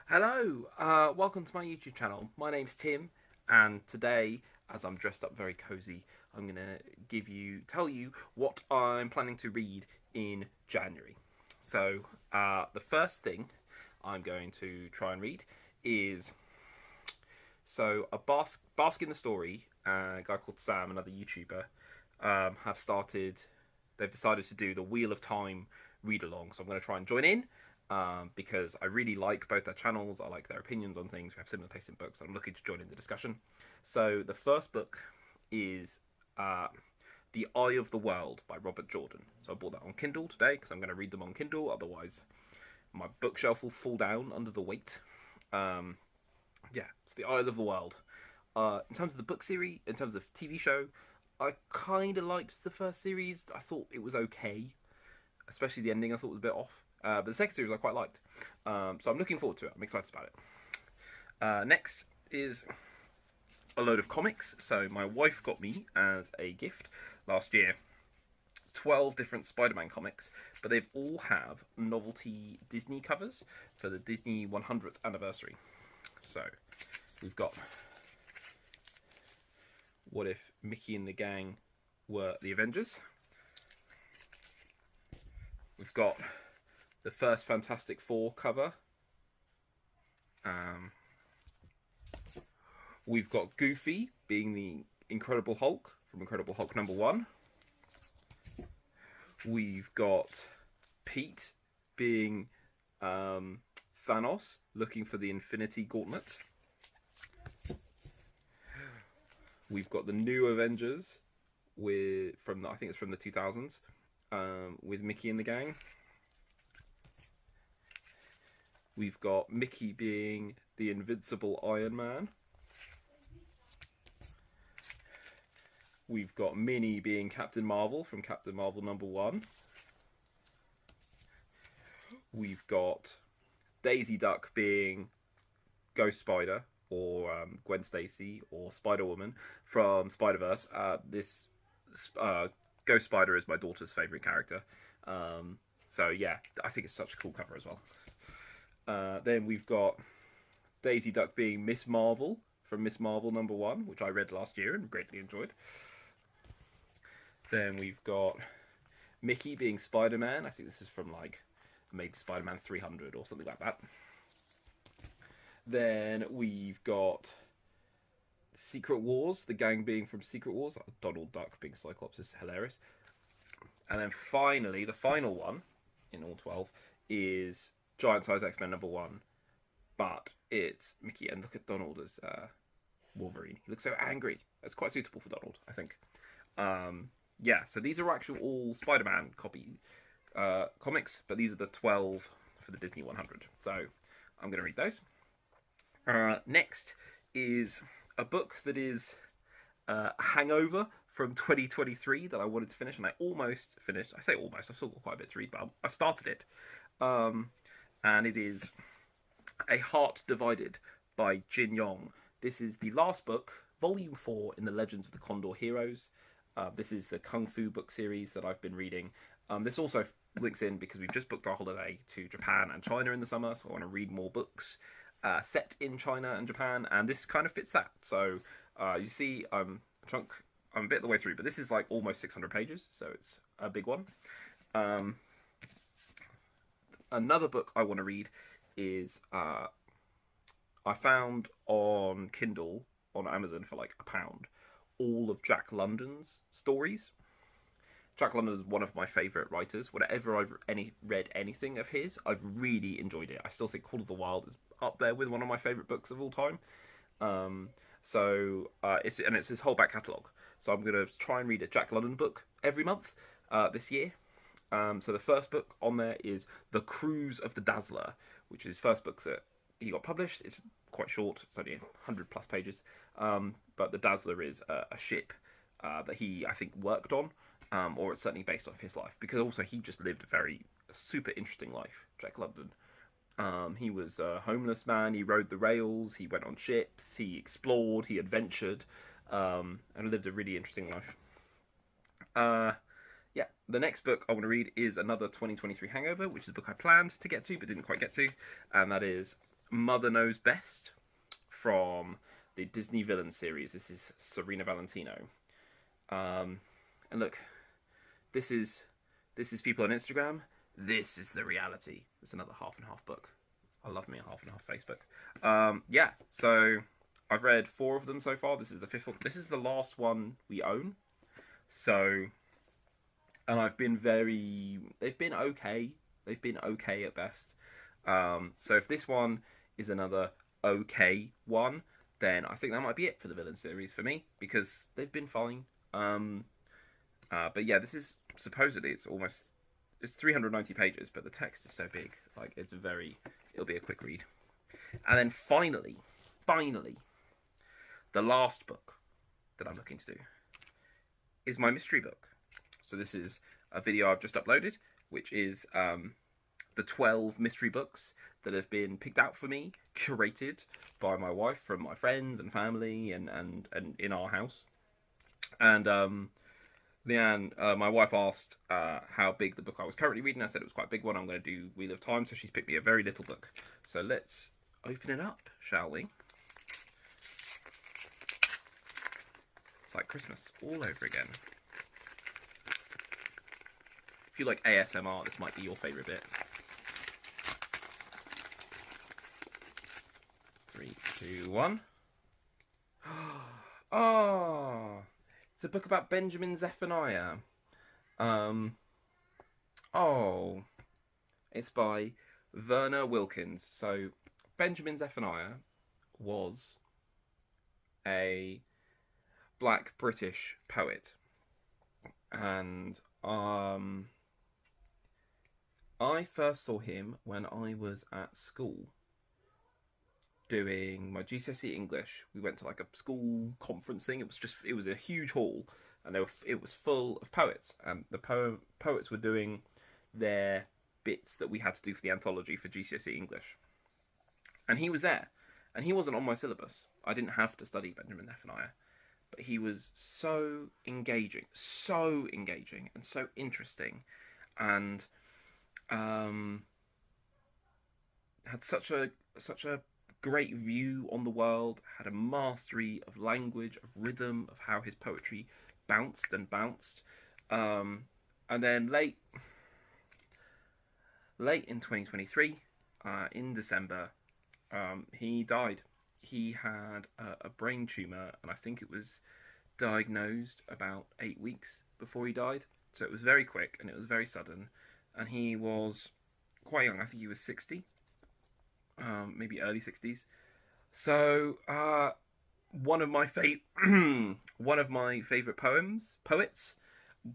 Hello, welcome to my YouTube channel. My name's Tim, and today, as I'm dressed up very cozy, I'm gonna tell you what I'm planning to read in January. So, the first thing I'm going to try and read is Bask in the Story. A guy called Sam, another YouTuber, have started. They've decided to do the Wheel of Time read along, so I'm going to try and join in because I really like both their channels. I like their opinions on things. We have similar taste in books. I'm looking to join in the discussion. So the first book is The Eye of the World by Robert Jordan. So I bought that on Kindle today because I'm going to read them on Kindle. Otherwise, my bookshelf will fall down under the weight. Yeah, it's The Eye of the World. In terms of the book series, in terms of TV show, I kind of liked the first series. I thought it was okay, especially the ending. I thought was a bit off. But the second series I quite liked. So I'm looking forward to it. I'm excited about it. Next is a load of comics. So my wife got me as a gift last year 12 different Spider-Man comics, but they've all have novelty Disney covers for the Disney 100th anniversary. So we've got What If Mickey and the Gang Were the Avengers? We've got the first Fantastic Four cover. We've got Goofy being the Incredible Hulk from Incredible Hulk #1. We've got Pete being Thanos looking for the Infinity Gauntlet. We've got the New Avengers I think it's from the 2000s with Mickey and the gang. We've got Mickey being the Invincible Iron Man. We've got Minnie being Captain Marvel from Captain Marvel #1. We've got Daisy Duck being Ghost Spider or Gwen Stacy or Spider-Woman from Spider-Verse. This Ghost Spider is my daughter's favourite character. So yeah, I think it's such a cool cover as well. Then we've got Daisy Duck being Miss Marvel from Miss Marvel #1, which I read last year and greatly enjoyed. Then we've got Mickey being Spider-Man. I think this is from maybe Spider-Man 300 or something like that. Then we've got Secret Wars, the gang being from Secret Wars. Donald Duck being Cyclops is hilarious. And then finally, the final one in all 12 is Giant Size X-Men #1, but it's Mickey, and look at Donald as Wolverine. He looks so angry. That's quite suitable for Donald, I think. Yeah, so these are actual all Spider-Man copy comics, but these are the 12 for the Disney 100. So I'm going to read those. Next is a book that is Hangover from 2023 that I wanted to finish, and I almost finished. I say almost, I've still got quite a bit to read, but I've started it. And it is A Heart Divided by Jin Yong. This is the last book, volume 4 in the Legends of the Condor Heroes. This is the Kung Fu book series that I've been reading. This also links in because we've just booked our holiday to Japan and China in the summer, so I want to read more books set in China and Japan, and this kind of fits that. So you see, I'm a bit of the way through, but this is like almost 600 pages, so it's a big one. Another book I want to read is I found on Kindle on Amazon for like £1 all of Jack London's stories. Jack London is one of my favourite writers. Whenever I've read anything of his, I've really enjoyed it. I still think Call of the Wild is up there with one of my favourite books of all time. It's his whole back catalogue. So I'm going to try and read a Jack London book every month this year. So the first book on there is The Cruise of the Dazzler, which is his first book that he got published. It's quite short. It's only 100 plus pages. But the Dazzler is a ship that he, I think, worked on. Or it's certainly based off his life, because also he just lived a very super interesting life, Jack London. He was a homeless man, he rode the rails, he went on ships, he explored, he adventured, and lived a really interesting life. Yeah, the next book I want to read is another 2023 Hangover, which is a book I planned to get to but didn't quite get to, and that is Mother Knows Best from the Disney Villain series. This is Serena Valentino. And look, this is people on Instagram. This is the reality. It's another half and half book. I love me a half and half Facebook. Yeah, so I've read 4 of them so far. This is the 5th one. This is the last one we own. So, and I've been they've been okay. They've been okay at best. So if this one is another okay one, then I think that might be it for the Villain series for me, because they've been fine. But yeah, this is supposedly it's 390 pages, but the text is so big, like it'll be a quick read. And then finally, the last book that I'm looking to do is my mystery book. So this is a video I've just uploaded, which is the 12 mystery books that have been picked out for me, curated by my wife from my friends and family and in our house. And Leanne, my wife, asked how big the book I was currently reading. I said it was quite a big one. I'm going to do Wheel of Time, so she's picked me a very little book. So let's open it up, shall we? It's like Christmas all over again. If you like ASMR, this might be your favourite bit. 3, 2, 1. Oh, it's a book about Benjamin Zephaniah. Oh, it's by Verna Wilkins. So Benjamin Zephaniah was a black British poet, and I first saw him when I was at school doing my GCSE English. We went to like a school conference thing. It was a huge hall, and it was full of poets, and the poets were doing their bits that we had to do for the anthology for GCSE English. And he was there, and he wasn't on my syllabus. I didn't have to study Benjamin Zephaniah, but he was so engaging, and so interesting, and had such a great view on the world, had a mastery of language, of rhythm, of how his poetry bounced and bounced. And then late in 2023, in December, he died. He had a brain tumour, and I think it was diagnosed about 8 weeks before he died. So it was very quick, and it was very sudden. And he was quite young. I think he was 60. Maybe early 60s. So one of my favorite poets,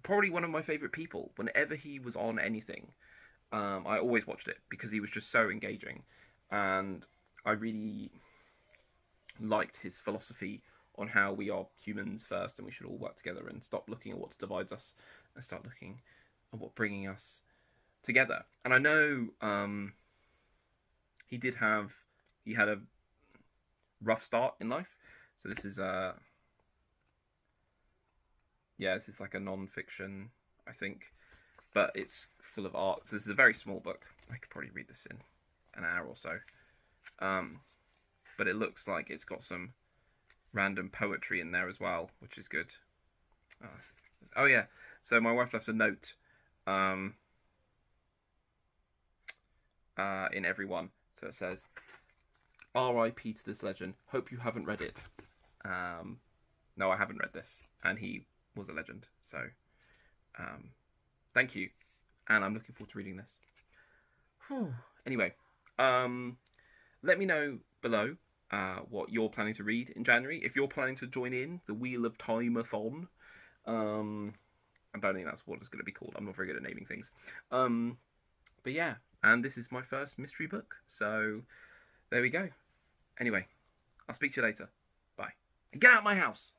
probably one of my favorite people. Whenever he was on anything, I always watched it because he was just so engaging, and I really liked his philosophy on how we are humans first, and we should all work together and stop looking at what divides us and start looking at what bringing us together. And I know he had a rough start in life. So this is this is like a non-fiction, I think, but it's full of art. So this is a very small book. I could probably read this in an hour or so. But it looks like it's got some random poetry in there as well, which is good. Oh yeah, so my wife left a note in every one. So it says, R.I.P. to this legend. Hope you haven't read it. No, I haven't read this. And he was a legend. So, thank you. And I'm looking forward to reading this. Anyway, let me know below what you're planning to read in January. If you're planning to join in the Wheel of Time-a-thon. I don't think that's what it's going to be called. I'm not very good at naming things. But yeah, and this is my first mystery book. So, there we go. Anyway, I'll speak to you later. Bye. And get out of my house!